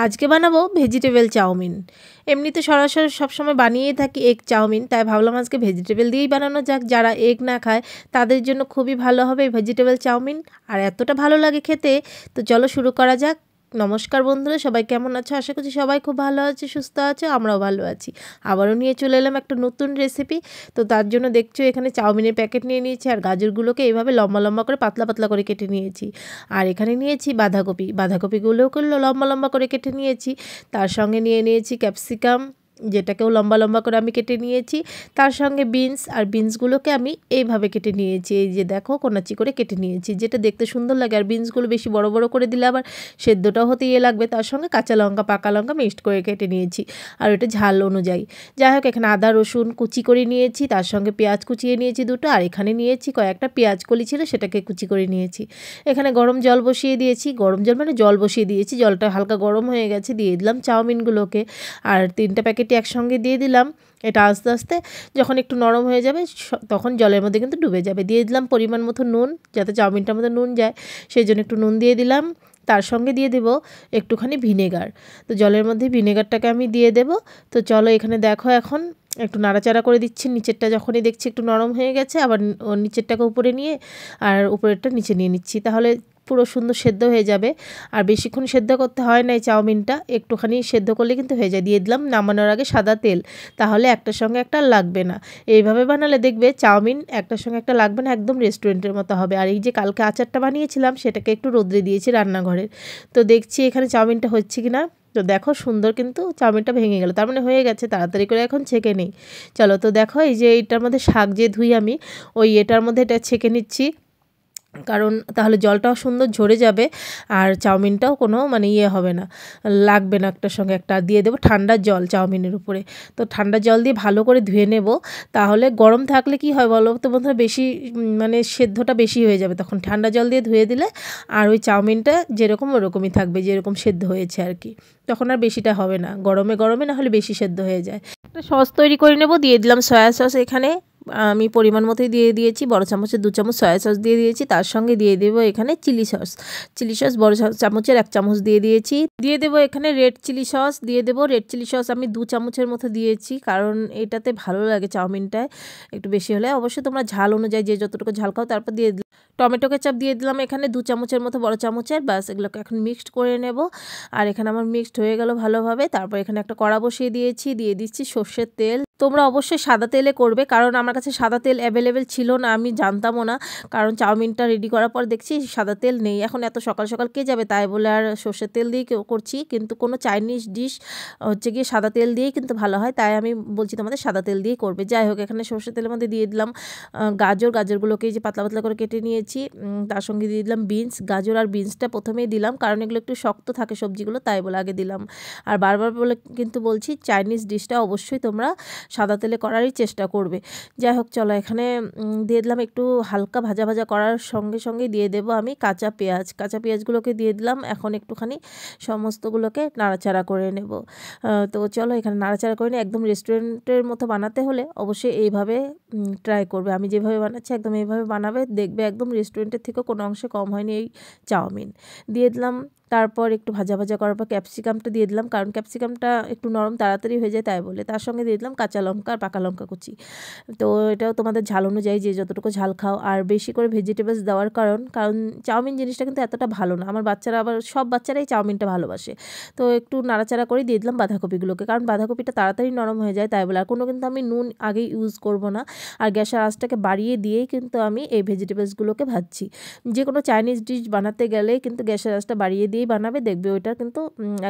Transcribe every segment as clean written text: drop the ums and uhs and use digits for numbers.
আজকে বানাবো vegetable chowmein. এমনিতে সরাসরি সবসময় বানিয়েই থাকি এগ চাউমিন, তাই ভাবলাম আজকে ভেজিটেবল দিয়েই বানানো যাক। যারা এগ না খায় তাদের জন্য খুবই ভালো হবে ভেজিটেবল চাউমিন, আর এতটা ভালো লাগে খেতে। তো চলো শুরু করা যাক। নমস্কার বন্ধুরা, সবাই কেমন আছো? আশা করছি সবাই খুব ভালো আছে, সুস্থ আছে, আমরাও ভালো আছি। আবারও নিয়ে চলে এলাম একটা নতুন রেসিপি। তো তার জন্য দেখছো এখানে চাউমিনের প্যাকেট নিয়ে নিয়েছি, আর গাজরগুলোকে এইভাবে লম্বা লম্বা করে পাতলা পাতলা করে কেটে নিয়েছি। আর এখানে নিয়েছি বাঁধাকপিগুলোকেও লম্বা লম্বা করে কেটে নিয়েছি। তার সঙ্গে নিয়ে নিয়েছি ক্যাপসিকাম, যেটাকেও লম্বা লম্বা করে আমি কেটে নিয়েছি। তার সঙ্গে বিনস, আর বিনসগুলোকে আমি এইভাবে কেটে নিয়েছি, এই যে দেখো কোনাচি করে কেটে নিয়েছি, যেটা দেখতে সুন্দর লাগে। আর বিনসগুলো বেশি বড় বড় করে দিলে আবার সেদ্ধটাও হতে লাগবে। তার সঙ্গে কাঁচা লঙ্কা, পাকা লঙ্কা মিক্সড করে কেটে নিয়েছি, আর ওটা ঝাল অনুযায়ী। যাই হোক, এখানে আদা রসুন কুচি করে নিয়েছি, তার সঙ্গে পেঁয়াজ কুচিয়ে নিয়েছি দুটো, আর এখানে নিয়েছি কয়েকটা পেঁয়াজ কলি ছিল, সেটাকে কুচি করে নিয়েছি। এখানে গরম জল বসিয়ে দিয়েছি, গরম জল মানে জল বসিয়ে দিয়েছি, জলটা হালকা গরম হয়ে গেছে, দিয়ে দিলাম চাউমিনগুলোকে, আর 3টা প্যাকেট একসঙ্গে দিয়ে দিলাম। এটা আস্তে আস্তে যখন একটু নরম হয়ে যাবে তখন জলের মধ্যে কিন্তু ডুবে যাবে। দিয়ে দিলাম পরিমাণ মতো নুন, যাতে চাউমিনটার মধ্যে নুন যায়, সেই জন্য একটু নুন দিয়ে দিলাম। তার সঙ্গে দিয়ে দেব একটুখানি ভিনেগার। তো জলের মধ্যে ভিনেগারটাকে আমি দিয়ে দেব। তো চলো এখানে দেখো, এখন একটু নাড়াচাড়া করে দিচ্ছি। নিচেরটা যখনই দেখছি একটু নরম হয়ে গেছে, আবার নিচেরটাকে উপরে নিয়ে আর উপরেরটা নিচে নিয়ে নিচ্ছি, তাহলে পুরো সুন্দর সেদ্ধ হয়ে যাবে। আর বেশিক্ষণ সেদ্ধ করতে হয় না এই চাউমিনটা, একটুখানি সেদ্ধ করলে কিন্তু হয়ে যায়। দিয়ে দিলাম নামানোর আগে সাদা তেল, তাহলে একটার সঙ্গে একটা লাগবে না। এইভাবে বানালে দেখবে চাউমিন একটার সঙ্গে একটা লাগবে না, একদম রেস্টুরেন্টের মতো হবে। আর এই যে কালকে আচারটা বানিয়েছিলাম, সেটাকে একটু রোদ্রে দিয়েছি রান্নাঘরের। তো দেখছি এখানে চাউমিনটা হচ্ছে কি না। তো দেখো সুন্দর কিন্তু চাউমিনটা ভেঙে গেল, তার মানে হয়ে গেছে। তাড়াতাড়ি করে এখন ছেঁকে নিই। চলো, তো দেখো এই যে এইটার মধ্যে শাক যে ধুই আমি, ওই এটার মধ্যে এটা ছেঁকে নিচ্ছি, কারণ তাহলে জলটাও সুন্দর ঝরে যাবে, আর চাউমিনটাও কোনো মানে হবে না, লাগবে না একটার সঙ্গে একটা। দিয়ে দেবো ঠান্ডা জল চাউমিনের উপরে। তো ঠান্ডা জল দিয়ে ভালো করে ধুয়ে নেব, তাহলে গরম থাকলে কি হয় বলো তো বন্ধুরা, বেশি মানে সেদ্ধটা বেশি হয়ে যাবে। তখন ঠান্ডা জল দিয়ে ধুয়ে দিলে আর ওই চাউমিনটা যেরকম ওরকমই থাকবে, যেরকম সেদ্ধ হয়েছে আর কি। তখন আর বেশিটা হবে না, গরমে গরমে না হলে বেশি সেদ্ধ হয়ে যায়। একটা সস তৈরি করে নেব। দিয়ে দিলাম সয়া সস, এখানে আমি পরিমাণ মতোই দিয়ে দিয়েছি, বড় চামচের 2 চামচ সয়া সস দিয়ে দিয়েছি। তার সঙ্গে দিয়ে দেবো এখানে চিলি সস বড় চামচের 1 চামচ দিয়ে দিয়েছি। দিয়ে দেবো এখানে রেড চিলি সস দিয়ে দেবো। রেড চিলি সস আমি 2 চামচের মতো দিয়েছি, কারণ এটাতে ভালো লাগে চাউমিনটায় একটু বেশি হলে। অবশ্যই তোমরা ঝাল অনুযায়ী যে যতটুকু ঝাল খাও। তারপর দিয়ে টমেটো কেচাপ দিয়ে দিলাম এখানে 2 চামচের মতো, বড় চামচের। ব্যাস, এগুলোকে এখন মিক্সড করে নেব। আর এখানে আমার মিক্সড হয়ে গেল ভালোভাবে। তারপর এখানে একটা কড়া বসিয়ে দিয়েছি, দিয়ে দিচ্ছি সর্ষের তেল। তোমরা অবশ্যই সাদা তেলে করবে, কারণ আমার কাছে সাদা তেল অ্যাভেলেবেল ছিল না, আমি জানতামও না। কারণ চাউমিনটা রেডি করার পর দেখছি সাদা তেল নেই। এখন এত সকাল সকাল কে যাবে, তাই বলে আর সর্ষের তেল দিয়েই করছি। কিন্তু কোনো চাইনিজ ডিশ হচ্ছে গিয়ে সাদা তেল দিয়েই কিন্তু ভালো হয়, তাই আমি বলছি তোমাদের সাদা তেল দিয়েই করবে। যাই হোক, এখানে সর্ষের তেলের মধ্যে দিয়ে দিলাম গাজরগুলোকে যে পাতলা পাতলা করে কেটে নিয়েছি। তার সঙ্গে দিয়ে দিলাম বিনস। গাজর আর বিনসটা প্রথমেই দিলাম, কারণ এগুলো একটু শক্ত থাকে সবজিগুলো, তাই বলে আগে দিলাম। আর বারবার বলে কিন্তু বলছি, চাইনিজ ডিশটা অবশ্যই তোমরা সাদা তেলে করারই চেষ্টা করবে। যাই হোক, চলো এখানে দিয়ে দিলাম একটু হালকা ভাজা ভাজা করার সঙ্গে সঙ্গে দিয়ে দেবো আমি কাঁচা পেঁয়াজগুলোকে দিয়ে দিলাম। এখন একটুখানি সমস্তগুলোকে নাড়াচাড়া করে নেব। তো চলো এখানে নাড়াচাড়া করে নিই। একদম রেস্টুরেন্টের মতো বানাতে হলে অবশ্যই এইভাবে ট্রাই করবে। আমি যেভাবে বানাচ্ছি একদম এইভাবে বানাবে, দেখবে একদম রেস্টুরেন্টের থেকেও কোনো অংশে কম হয়নি এই চাউমিন। দিয়ে দিলাম, তারপর একটু ভাজা ভাজা করার পর ক্যাপসিকামটা দিয়ে দিলাম, কারণ ক্যাপসিকামটা একটু নরম তাড়াতাড়ি হয়ে যায় তাই বলে। তার সঙ্গে দিয়ে দিলাম কাঁচা লঙ্কা আর পাকা লঙ্কা কুচি। তো এটাও তোমাদের ঝাল অনুযায়ী যে যতটুকু ঝাল খাও। আর বেশি করে ভেজিটেবলস দেওয়ার কারণ চাউমিন জিনিসটা কিন্তু এতটা ভালো না। আমার বাচ্চারা আবার সব বাচ্চারাই চাউমিনটা ভালোবাসে। তো একটু নাড়াচাড়া করে দিয়ে দিলাম বাঁধাকপিগুলোকে, কারণ বাঁধাকপিটা তাড়াতাড়ি নরম হয়ে যায় তাই বলে। আর কোনো কিন্তু আমি নুন আগে ইউজ করব না, আর গ্যাসের আঁচটাকে বাড়িয়ে দিয়েই কিন্তু আমি এই ভেজিটেবলসগুলোকে ভাজছি। যে কোনো চাইনিজ ডিশ বানাতে গেলে কিন্তু গ্যাসের আঁচটা বাড়িয়ে দিয়েই বানাবে, দেখবে ওইটা কিন্তু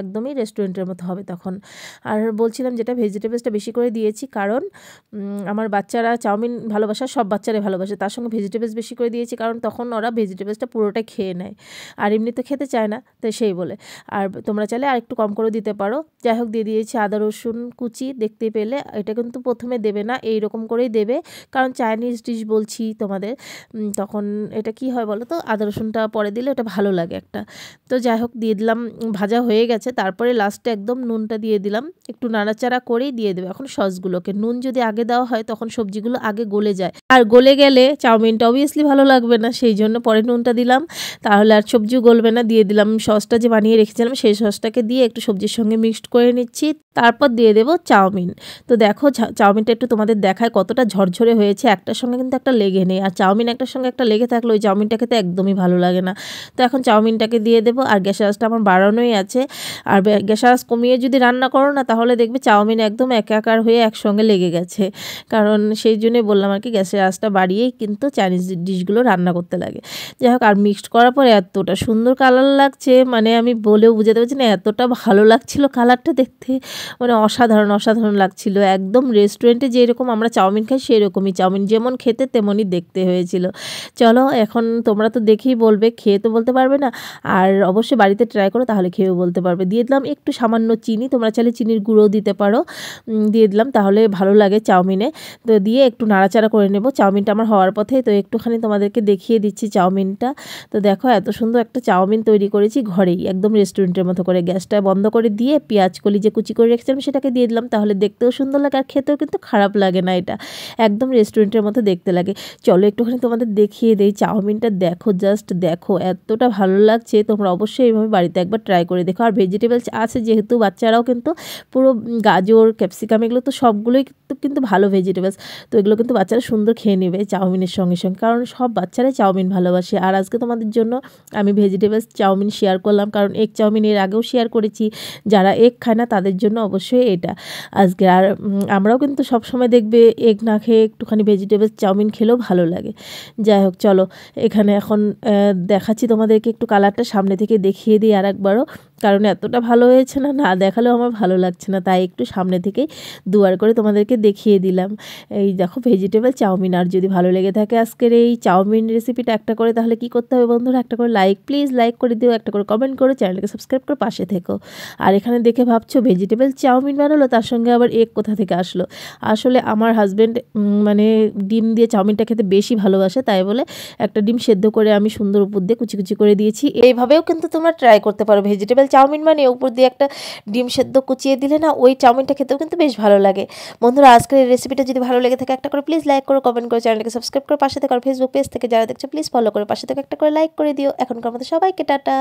একদমই রেস্টুরেন্টের মতো হবে তখন। আর বলছিলাম যেটা ভেজিটেবলসটা বেশি করে দিয়েছি, কারণ আমার বাচ্চারা চাউমিন ভালোবাসা, সব বাচ্চারাই ভালোবাসে, তার সঙ্গে ভেজিটেবলস বেশি করে দিয়েছি, কারণ তখন ওরা ভেজিটেবলসটা পুরোটাই খেয়ে নেয়, আর এমনি তো খেতে চায় না, তো সেই বলে। আর তোমরা চাইলে আর একটু কম করে দিতে পারো। যাই হোক, দিয়ে দিয়েছি আদা রসুন কুচি। দেখতে পেলে এটা কিন্তু প্রথমে দেবে না, এইরকম করেই দেবে, কারণ চাইনিজ ডিশ বলছি তোমাদের, তখন এটা কি হয় বলো তো, আদা রসুনটা পরে দিলে ওটা ভালো লাগে একটা। তো যাই যাই হোক দিয়ে দিলাম, ভাজা হয়ে গেছে। তারপরে লাস্টে একদম নুনটা দিয়ে দিলাম, একটু নাড়াচাড়া করেই দিয়ে দেবো এখন সসগুলোকে। নুন যদি আগে দেওয়া হয় তখন সবজিগুলো আগে গলে যায়, আর গলে গেলে চাউমিনটা অবভিয়াসলি ভালো লাগবে না, সেই জন্য পরে নুনটা দিলাম, তাহলে আর সবজিও গলবে না। দিয়ে দিলাম সসটা যে বানিয়ে রেখেছিলাম, সেই সসটাকে দিয়ে একটু সবজির সঙ্গে মিক্সড করে নিচ্ছি, তারপর দিয়ে দেবো চাউমিন। তো দেখো চাউমিনটা একটু তোমাদের দেখায় কতটা ঝরঝরে হয়েছে, একটার সঙ্গে কিন্তু একটা লেগে নেই, আর চাউমিন একটার সঙ্গে একটা লেগে থাকলে ওই চাউমিনটা খেতে একদমই ভালো লাগে না। তো এখন চাউমিনটাকে দিয়ে দেবো, আর গ্যাসের আঁচটা আমার বাড়ানোই আছে। আর গ্যাসের আঁচ কমিয়ে যদি রান্না করো না, তাহলে দেখবে চাউমিন একদম একাকার হয়ে একসঙ্গে লেগে গেছে, কারণ সেই জন্যই বললাম আর কি, গ্যাসের আঁচটা বাড়িয়েই কিন্তু চাইনিজ ডিশগুলো রান্না করতে লাগে। যাই হোক, আর মিক্সড করার পর এতটা সুন্দর কালার লাগছে, মানে আমি বলেও বুঝাতে পারছি না, এতটা ভালো লাগছিল কালারটা দেখতে, মানে অসাধারণ অসাধারণ লাগছিল। একদম রেস্টুরেন্টে যেরকম আমরা চাউমিন খাই সেরকমই চাউমিন, যেমন খেতে তেমনই দেখতে হয়েছিল। চলো এখন তোমরা তো দেখেই বলবে, খেয়ে তো বলতে পারবে না, আর অবশ্যই বাড়িতে ট্রাই করো, তাহলে খেয়েও বলতে পারবে। দিয়ে দিলাম একটু সামান্য চিনি, তোমরা চাইলে চিনির গুঁড়োও দিতে পারো, দিয়ে দিলাম, তাহলে ভালো লাগে চাউমিনে। তো দিয়ে একটু নাড়াচাড়া করে নেব। চাউমিনটা আমার হওয়ার পথে, তো একটুখানি তোমাদেরকে দেখিয়ে দিচ্ছি চাউমিনটা। তো দেখো এত সুন্দর একটা চাউমিন তৈরি করেছি ঘরেই, একদম রেস্টুরেন্টের মতো করে। গ্যাসটা বন্ধ করে দিয়ে পেঁয়াজ কলি যে কুচি করে রেখেছিলাম সেটাকে দিয়ে দিলাম, তাহলে দেখতেও সুন্দর লাগে আর খেতেও কিন্তু খারাপ লাগে না, এটা একদম রেস্টুরেন্টের মতো দেখতে লাগে। চলো একটুখানি তোমাদের দেখিয়ে দেই চাউমিনটা, দেখো জাস্ট দেখো এতটা ভালো লাগছে। তোমরা অবশ্যই এইভাবে বাড়িতে একবার ট্রাই করে দেখো। আর ভেজিটেবলস আছে যেহেতু, বাচ্চারাও কিন্তু পুরো গাজর ক্যাপসিকাম এগুলো তো সবগুলোই কিন্তু ভালো ভেজিটেবলস, তো এগুলো কিন্তু বাচ্চারা সুন্দর খেয়ে নেবে চাউমিনের সঙ্গে সঙ্গে, কারণ সব বাচ্চারাই চাউমিন ভালোবাসে। আর আজকে তোমাদের জন্য আমি ভেজিটেবলস চাউমিন শেয়ার করলাম, কারণ এগ চাউমিন এর আগেও শেয়ার করেছি, যারা এগ খায় না তাদের জন্য অবশ্যই এটা আজকে। আর আমরাও কিন্তু সবসময় দেখবে এগ না খেয়ে একটুখানি ভেজিটেবলস চাউমিন খেলেও ভালো লাগে। যাই হোক চলো, এখানে এখন দেখাচ্ছি তোমাদেরকে, একটু কালারটা সামনে থেকে দেখিয়ে দিই আর একবারও, কারণ এতটা ভালো হয়েছে না, না দেখালেও আমার ভালো লাগছে না, তাই একটু সামনে থেকেই দুয়ার করে তোমাদেরকে দেখিয়ে দিলাম। এই দেখো ভেজিটেবল চাউমিন। আর যদি ভালো লেগে থাকে আজকের এই চাউমিন রেসিপিটা একটা করে, তাহলে কি করতে হবে বন্ধুরা, একটা করে লাইক, প্লিজ লাইক করে দিও, একটা করে কমেন্ট করো, চ্যানেলকে সাবস্ক্রাইব করে পাশে থেকো। আর এখানে দেখে ভাবছো ভেজিটেবল চাউমিন বানালো, তার সঙ্গে আবার এগ কোথা থেকে আসলো। আসলে আমার হাজব্যান্ড মানে ডিম দিয়ে চাউমিনটা খেতে বেশি ভালোবাসে, তাই বলে একটা ডিম সেদ্ধ করে আমি সুন্দর উপর দিয়ে কুচি কুচি করে দিয়েছি। এইভাবেও কিন্তু তোমরা ট্রাই করতে পারো। ভেজিটেবল চাউমিন মানে উপর দিয়ে একটা ডিম সেদ্ধ কুচিয়ে দিলে না, ওই চাউমিনটা খেতেও কিন্তু বেশ ভালো লাগে। বন্ধুরা আজকের এই রেসিপিটা যদি ভালো লেগে থাকে, একটা করে প্লিজ লাইক করো, কমেন্ট করো, চ্যানেলকে সাবস্ক্রাইব করে পাশে থেকে, আর ফেসবুক পেজ থেকে যারা দেখছো প্লিজ ফলো করে পাশে থেকে একটা করে লাইক করে দিও। এখনকার মতো সবাইকে টাটা।